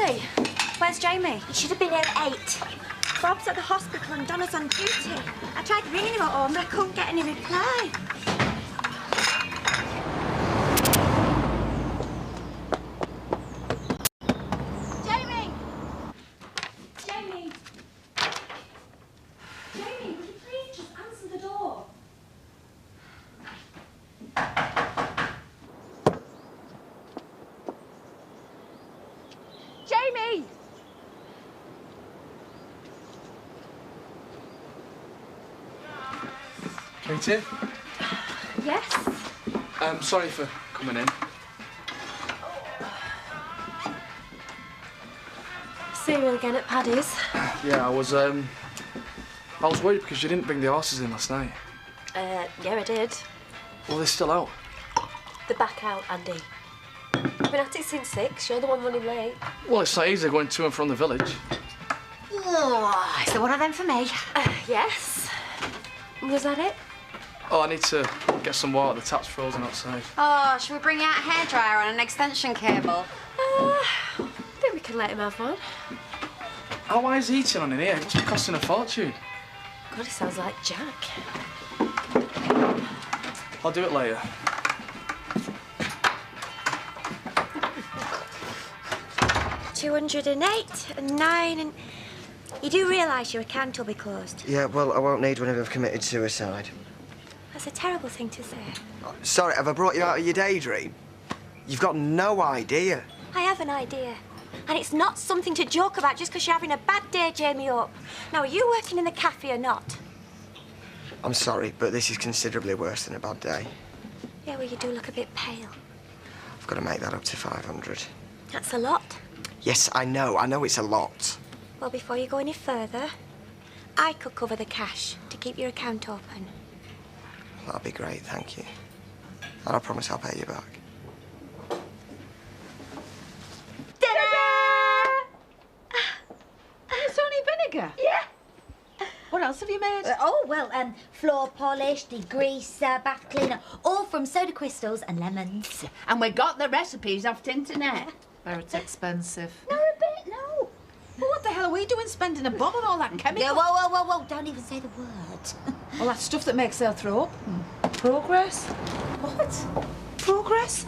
Lily, where's Jamie? He should have been here at 8. Bob's at the hospital and Donna's on duty. I tried ringing him at home, but I couldn't get any reply. Jamie! Jamie! Jamie, would you please just answer the door? Jamie! Katie? Yes? Sorry for coming in. Cereal again at Paddy's. Yeah, I was worried because you didn't bring the horses in last night. Yeah, I did. Well, they're still out. They're back out, Andy. I've been at it since 6. You're the one running late. Well, it's not easy going to and from the village. Oh, is there one of them for me? Yes. Was that it? Oh, I need to get some water. The tap's frozen outside. Oh, should we bring out a hairdryer and an extension cable? I think we can let him have one. Oh, why is he eating on in here? It must be costing a fortune. God, it sounds like Jack. I'll do it later. $208 and 9 and... You do realise your account will be closed? Yeah, well, I won't need one if I've committed suicide. That's a terrible thing to say. Sorry, have I brought you out of your daydream? You've got no idea. I have an idea. And it's not something to joke about just because you're having a bad day, Jamie up. Now, are you working in the cafe or not? I'm sorry, but this is considerably worse than a bad day. Yeah, well, you do look a bit pale. I've got to make that up to 500. That's a lot. Yes, I know it's a lot. Well, before you go any further, I could cover the cash to keep your account open. That'd be great, thank you. And I promise I'll pay you back. It's only vinegar? Yeah. What else have you made? Floor polish, degreaser, bath cleaner, all from soda crystals and lemons. And we got the recipes off the internet. Where it's expensive. No, a bit, no. Well, what the hell are we doing spending a bomb on all that chemical? Yeah, whoa, don't even say the word. All that stuff that makes her throw up. Progress? What? Progress?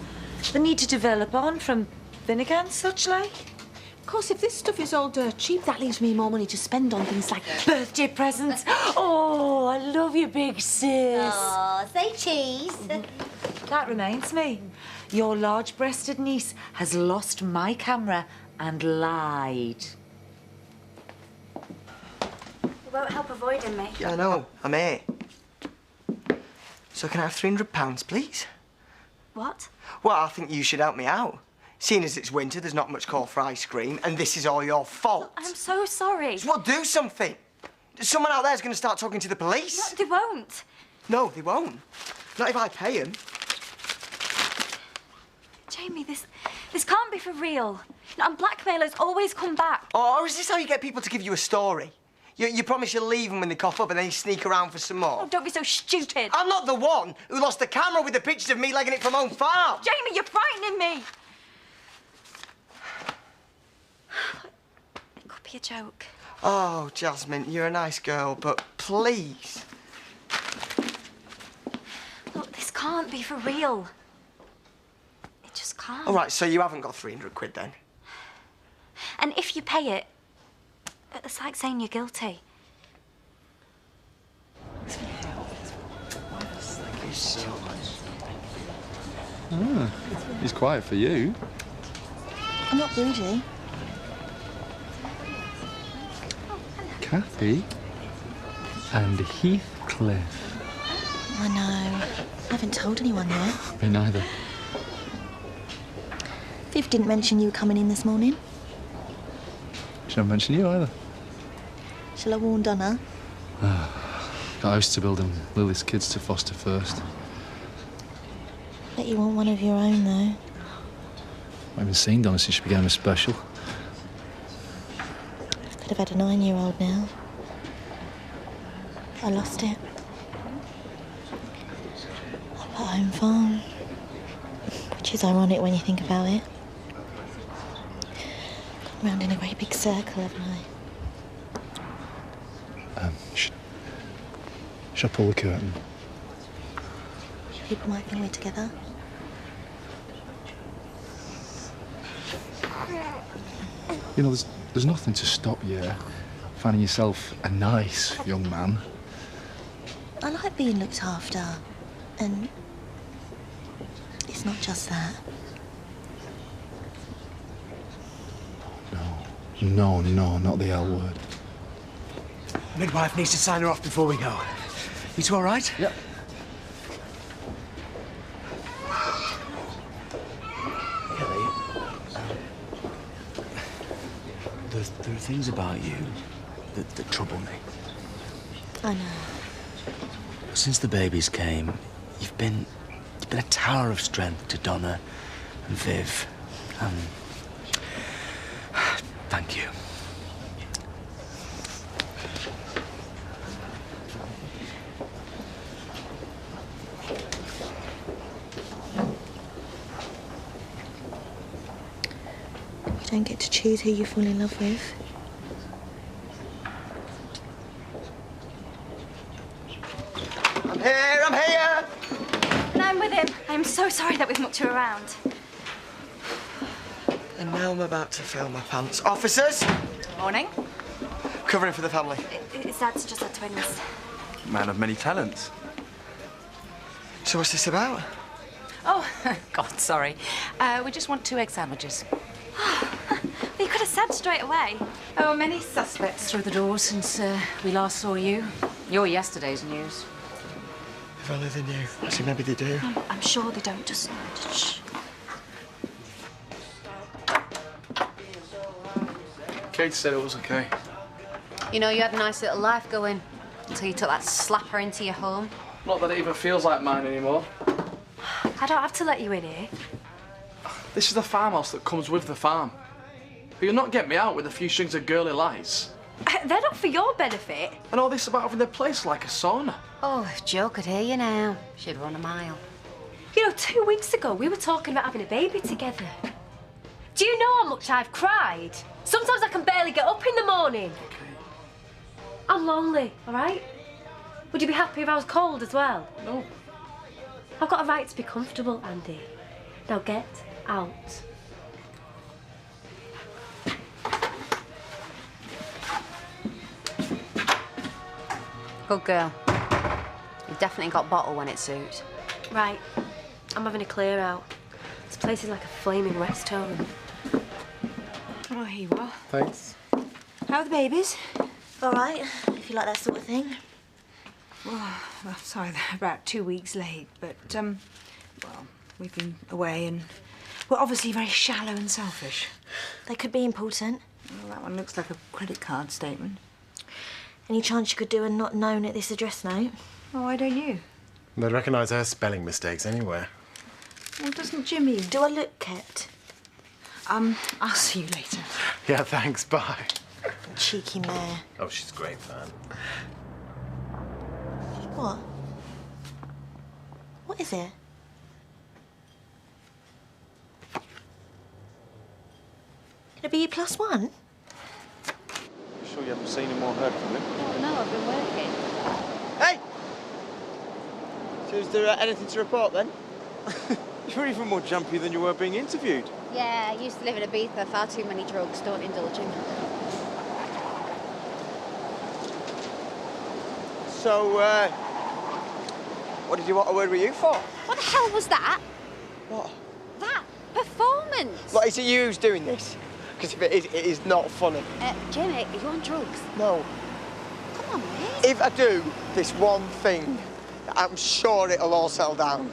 The need to develop on from vinegar and such like? Of course, if this stuff is all dirt cheap, that leaves me more money to spend on things like Birthday presents. Oh, I love you, big sis. Oh, say cheese. That reminds me. Your large-breasted niece has lost my camera and lied. It won't help avoiding me. Yeah, I know. I'm here. So can I have £300, please? What? Well, I think you should help me out. Seeing as it's winter, there's not much call for ice cream, and this is all your fault. I'm so sorry. Well, do something. Someone out there's going to start talking to the police. No, they won't. No, they won't. Not if I pay them. Jamie, this can't be for real. And blackmailers always come back. Or is this how you get people to give you a story? You promise you'll leave them when they cough up and then you sneak around for some more? Oh, don't be so stupid. I'm not the one who lost the camera with the pictures of me legging it from home farm. Jamie, you're frightening me. It could be a joke. Oh, Jasmine, you're a nice girl, but please. Look, this can't be for real. It just can't. All right, so you haven't got 300 quid then? And if you pay it, it's like saying you're guilty. Ah, he's quiet for you. I'm not bougie. Kathy and Heathcliff. I know. I haven't told anyone yet. Me neither. Viv didn't mention you were coming in this morning. She didn't mention you either. Shall I warn Donna? Got a house to build and Lily's kids to foster first. Bet you want one of your own, though. I haven't seen Donna since she became a special. Could have had a 9-year-old now. I lost it. Up at home farm. Which is ironic when you think about it. Round in a great big circle, haven't I? Should I pull the curtain? People might think we're together. You know, there's nothing to stop you finding yourself a nice young man. I like being looked after. And it's not just that. No, not the L word. Midwife needs to sign her off before we go. You two all right? Yep. Kelly, there are things about you that trouble me. I know. Since the babies came, you've been a tower of strength to Donna and Viv. Thank you. You don't get to choose who you fall in love with. I'm here! And I'm with him. I'm so sorry that we've mucked her around. And now I'm about to fail my pants. Officers! Morning. Covering for the family. His dad's just had twins. Man of many talents. So what's this about? Oh, God, sorry. We just want 2 egg sandwiches. You could have said straight away. Oh, many suspects through the door since we last saw you. You're yesterday's news. If only they knew. Actually, maybe they do. I'm sure they don't. Just shh. Kate said it was okay. You know, you had a nice little life going until you took that slapper into your home. Not that it even feels like mine anymore. I don't have to let you in here. This is the farmhouse that comes with the farm. But you'll not get me out with a few strings of girly lies. They're not for your benefit. And all this about having the place like a sauna. Oh, if Jo could hear you now, she'd run a mile. You know, 2 weeks ago, we were talking about having a baby together. Do you know how much I've cried? Sometimes I can barely get up in the morning. Okay. I'm lonely, all right? Would you be happy if I was cold as well? No. I've got a right to be comfortable, Andy. Now get out. Good girl. You've definitely got bottle when it suits. Right, I'm having a clear out. This place is like a flaming rest home. Oh, here you are. Thanks. How are the babies? All right, if you like that sort of thing. Well, sorry, they're about 2 weeks late, but, well, we've been away and we're obviously very shallow and selfish. They could be important. Well, that one looks like a credit card statement. Any chance you could do a not known at this address note? Oh, why don't you? They'd recognise her spelling mistakes anywhere. Well, doesn't Jimmy? Do I look kept? I'll see you later. Yeah, thanks, bye. Cheeky mare. Oh, she's a great fan. What? What is it? It'll be your +1? Sure you haven't seen him or heard from him? Oh, no, I've been working. Hey! So is there anything to report then? You're even more jumpy than you were being interviewed. Yeah, I used to live in Ibiza. Far too many drugs. Don't indulge in. So, what did you want a word with you for? What the hell was that? What? That performance. What, is it you who's doing this? Because if it is not funny. Jimmy, are you on drugs? No. Come on, mate. If I do this one thing, I'm sure it'll all settle down.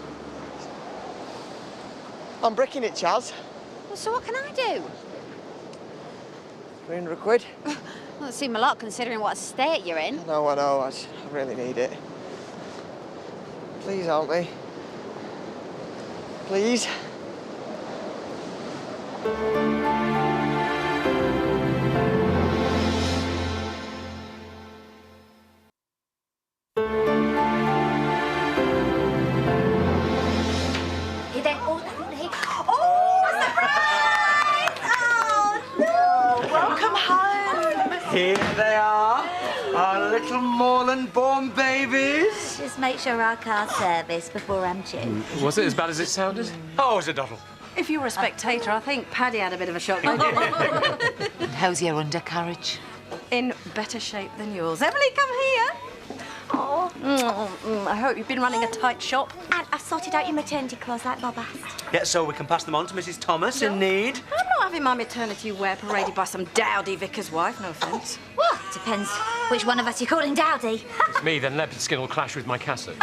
I'm bricking it, Chaz. Well, so what can I do? 300 quid. Well, it seems a lot considering what state you're in. I know. I really need it. Please help me. Please. Oh, surprise! Oh, no! Here they are, our little Moreland-born babies. Just make sure our car's serviced before I'm due. Was it as bad as it sounded? Oh, it's a doddle. If you were a spectator, I think Paddy had a bit of a shock. And how's your undercarriage? In better shape than yours. Emily, come here. Oh, I hope you've been running a tight shop. And I've sorted out your maternity clothes like Bob asked. Yeah, so we can pass them on to Mrs. Thomas in need. I'm not having my maternity wear paraded by some dowdy vicar's wife, no offence. What? Depends which one of us you're calling dowdy. It's me, then leopard skin will clash with my cassock.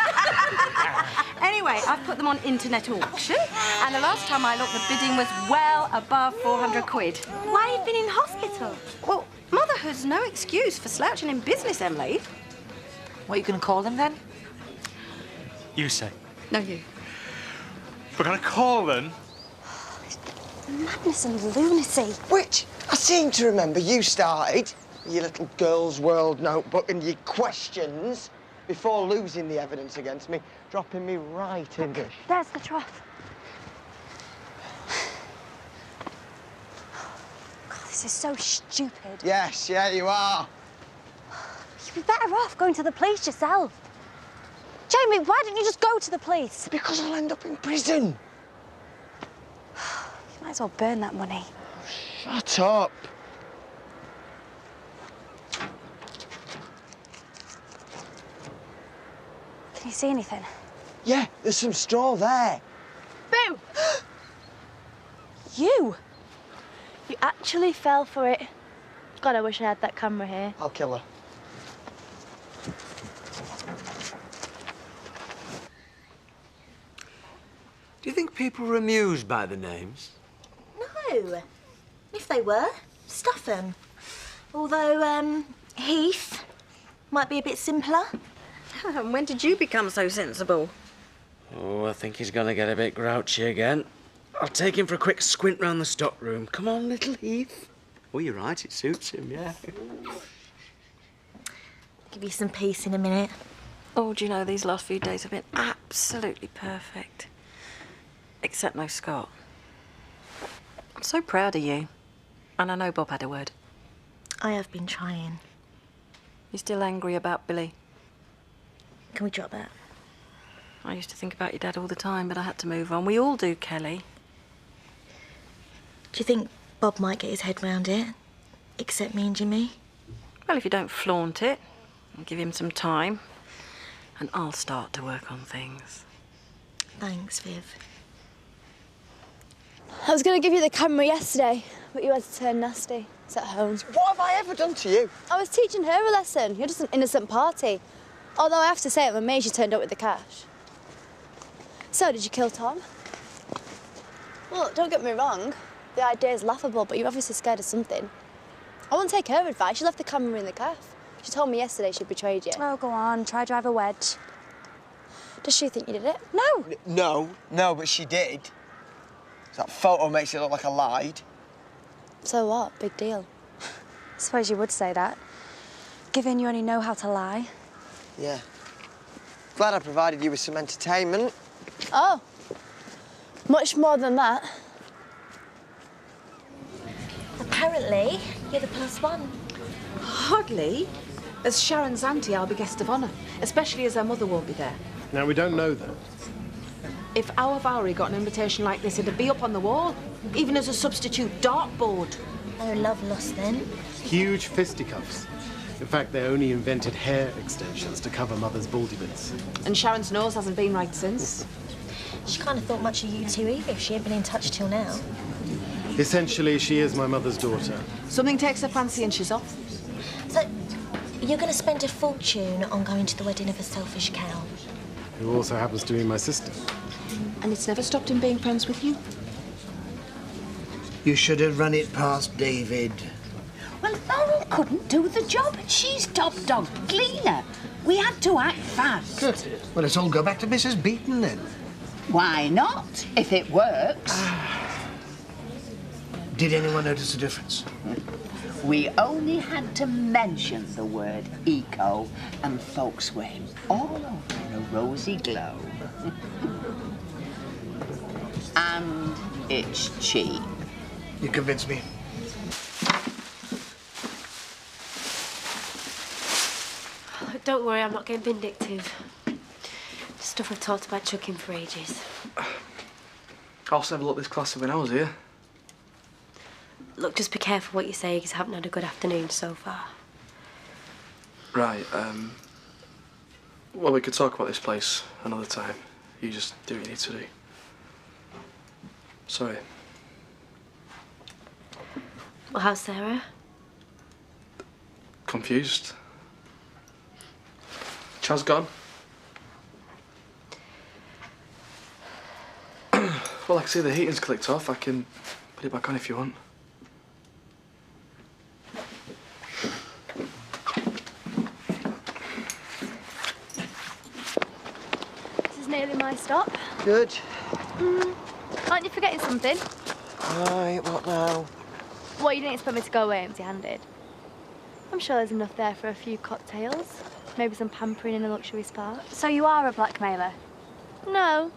Anyway, I've put them on internet auction, and the last time I looked, the bidding was well above 400 quid. Why have you been in hospital? Well, motherhood's no excuse for slouching in business, Emily. What are you going to call them, then? You say. No, you. We're going to call them... Madness and lunacy. Which I seem to remember you started, your little girl's world notebook and your questions, before losing the evidence against me, dropping me right in the... There's the trough. God, this is so stupid. Yes, yeah, you are. You'd be better off going to the police yourself. Jamie, why didn't you just go to the police? Because I'll end up in prison. You might as well burn that money. Shut up. Can you see anything? Yeah, there's some straw there. Boo! You? You actually fell for it. God, I wish I had that camera here. I'll kill her. Do you think people were amused by the names? No. If they were, stuff them. Although, Heath might be a bit simpler. And when did you become so sensible? Oh, I think he's going to get a bit grouchy again. I'll take him for a quick squint round the stock room. Come on, little Heath. Oh, you're right, it suits him, yeah. Give you some peace in a minute. Oh, do you know, these last few days have been absolutely perfect. Except no Scott. I'm so proud of you. And I know Bob had a word. I have been trying. You still angry about Billy? Can we drop that? I used to think about your dad all the time, but I had to move on. We all do, Kelly. Do you think Bob might get his head round it? Except me and Jimmy? Well, if you don't flaunt it, and give him some time, and I'll start to work on things. Thanks, Viv. I was going to give you the camera yesterday, but you had to turn nasty. It's at home. What have I ever done to you? I was teaching her a lesson. You're just an innocent party. Although I have to say, I'm amazed you turned up with the cash. So, did you kill Tom? Well, don't get me wrong. The idea is laughable, but you're obviously scared of something. I won't take her advice. She left the camera in the cafe. She told me yesterday she betrayed you. Oh, go on. Try drive a wedge. Does she think you did it? No. No, but she did. That photo makes it look like I lied. So what? Big deal. I suppose you would say that, given you only know how to lie. Yeah. Glad I provided you with some entertainment. Oh, much more than that. Apparently, you're the +1. Hardly. As Sharon's auntie, I'll be guest of honour, especially as her mother won't be there. Now, we don't know that. If our Valerie got an invitation like this, it'd be up on the wall, even as a substitute dartboard. Oh, love lost then. Huge fisticuffs. In fact, they only invented hair extensions to cover Mother's baldy bits. And Sharon's nose hasn't been right since. She can't have thought much of you two either if she had been in touch till now. Essentially, she is my mother's daughter. Something takes her fancy and she's off. So, you're going to spend a fortune on going to the wedding of a selfish cow. Who also happens to be my sister. And it's never stopped him being friends with you? You should have run it past David. Well, Laurel couldn't do the job, and she's top dog cleaner. We had to act fast. Good. Well, let's all go back to Mrs. Beaton then. Why not, if it works? Did anyone notice a difference? We only had to mention the word eco, and folks went all over in a rosy glow. And it's cheap. You convinced me. Don't worry, I'm not getting vindictive. Just stuff I've talked about chucking for ages. I also never looked this classy when I was here. Look, just be careful what you say, because I haven't had a good afternoon so far. Right, well, we could talk about this place another time. You just do what you need to do. Sorry. Well, how's Sarah? Confused. Chaz gone. Well, I can see the heating's clicked off. I can put it back on if you want. This is nearly my stop. Good. Aren't you forgetting something? Right, what now? What, you didn't expect me to go away empty-handed? I'm sure there's enough there for a few cocktails. Maybe some pampering in a luxury spa. So you are a blackmailer? No.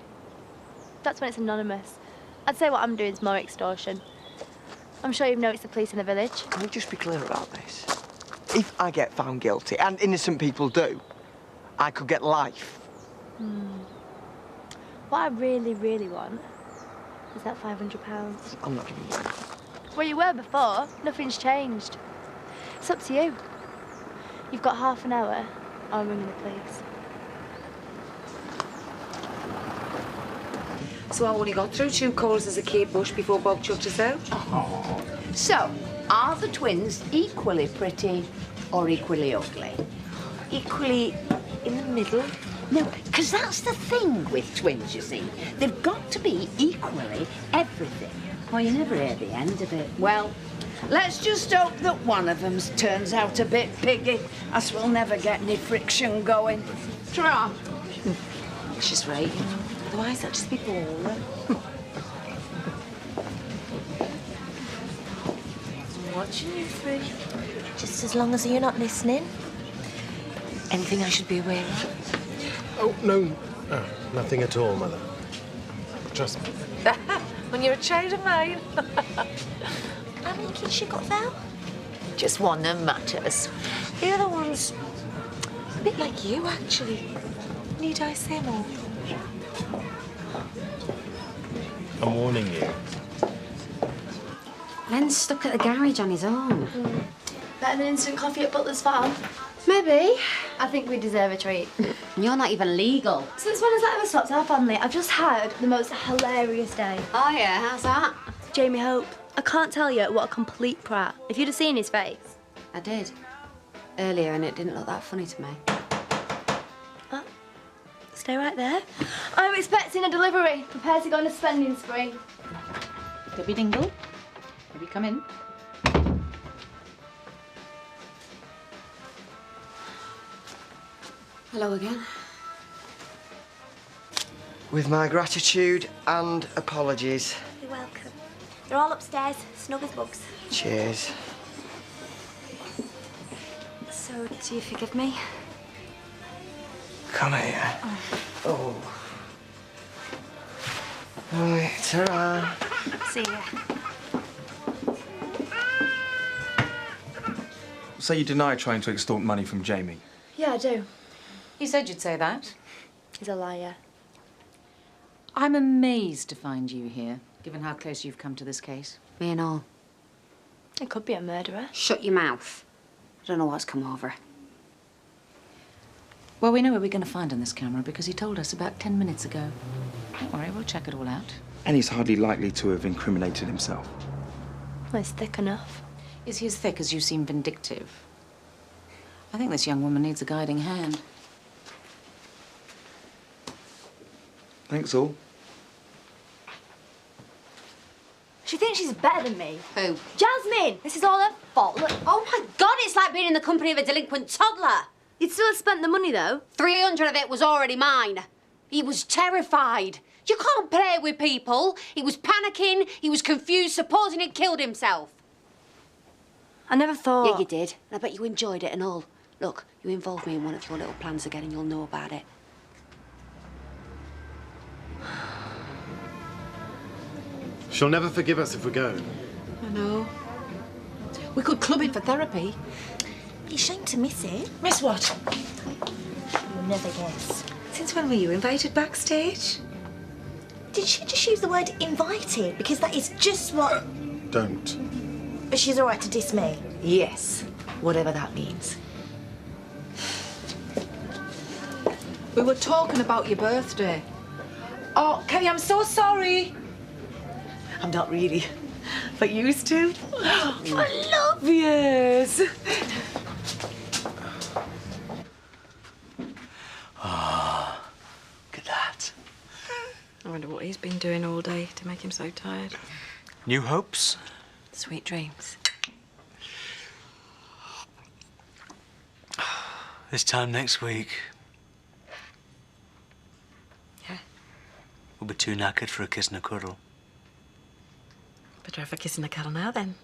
That's when it's anonymous. I'd say what I'm doing is more extortion. I'm sure you've noticed the police in the village. Can we just be clear about this? If I get found guilty, and innocent people do, I could get life. What I really, really want is that £500. I'm not giving you that. Where you were before, nothing's changed. It's up to you. You've got half an hour, or I'm ringing the police. So I only got through 2 calls as a Kate Bush before Bob chucked us out. Oh. So, are the twins equally pretty or equally ugly? Equally in the middle? No, because that's the thing with twins, you see. They've got to be equally everything, or you never hear the end of it. Well, let's just hope that one of them turns out a bit piggy, as we'll never get any friction going. Try. She's right, you know. Otherwise, that'd just be boring. I'm watching you through. Just as long as you're not listening. Anything I should be aware of? Oh, no. Nothing at all, Mother. Trust me. When you're a child of mine. How many kids you got, Val? Just one that matters. The other one's a bit like you, actually. Need I say more? I'm warning you. Len's stuck at the garage on his own. Better than instant coffee at Butler's Farm. Maybe. I think we deserve a treat. You're not even legal. Since when has that ever stopped our family? I've just had the most hilarious day. Oh, yeah? How's that? Jamie Hope. I can't tell you what a complete prat. If you'd have seen his face. I did. Earlier, and it didn't look that funny to me. Stay right there. I'm expecting a delivery. Prepare to go on a spending spree. Debbie Dingle, have you come in? Hello again. With my gratitude and apologies. You're welcome. They're all upstairs, snug as bugs. Cheers. So, do you forgive me? Come here. Oh. Right, ta-ra. See ya. So you deny trying to extort money from Jamie? Yeah, I do. You said you'd say that. He's a liar. I'm amazed to find you here, given how close you've come to this case. Me and all. It could be a murderer. Shut your mouth. I don't know what's come over. Well, we know where we're going to find on this camera because he told us about 10 minutes ago. Don't worry, we'll check it all out. And he's hardly likely to have incriminated himself. Well, it's thick enough. Is he as thick as you seem vindictive? I think this young woman needs a guiding hand. Thanks all. She thinks she's better than me. Who? Jasmine! This is all her fault. Look, Oh, my God, it's like being in the company of a delinquent toddler. you'd still have spent the money, though. 300 of it was already mine. He was terrified. You can't play with people. He was panicking, he was confused, supposing he'd killed himself. I never thought... Yeah, you did. And I bet you enjoyed it and all. Look, you involve me in one of your little plans again and you'll know about it. She'll never forgive us if we go. I know. We could club it for therapy. Be ashamed to miss it. Miss what? You'll never guess. Since when were you invited backstage? Did she just use the word invited? Because that is just what... Don't. But she's all right to diss me. Yes, whatever that means. We were talking about your birthday. Oh, Kelly, I'm so sorry. I'm not really, but used to. I love yous. Oh, look at that. I wonder what he's been doing all day to make him so tired. New hopes? Sweet dreams. This time next week. Yeah. We'll be too knackered for a kiss and a cuddle. Better have a kiss and a cuddle now then.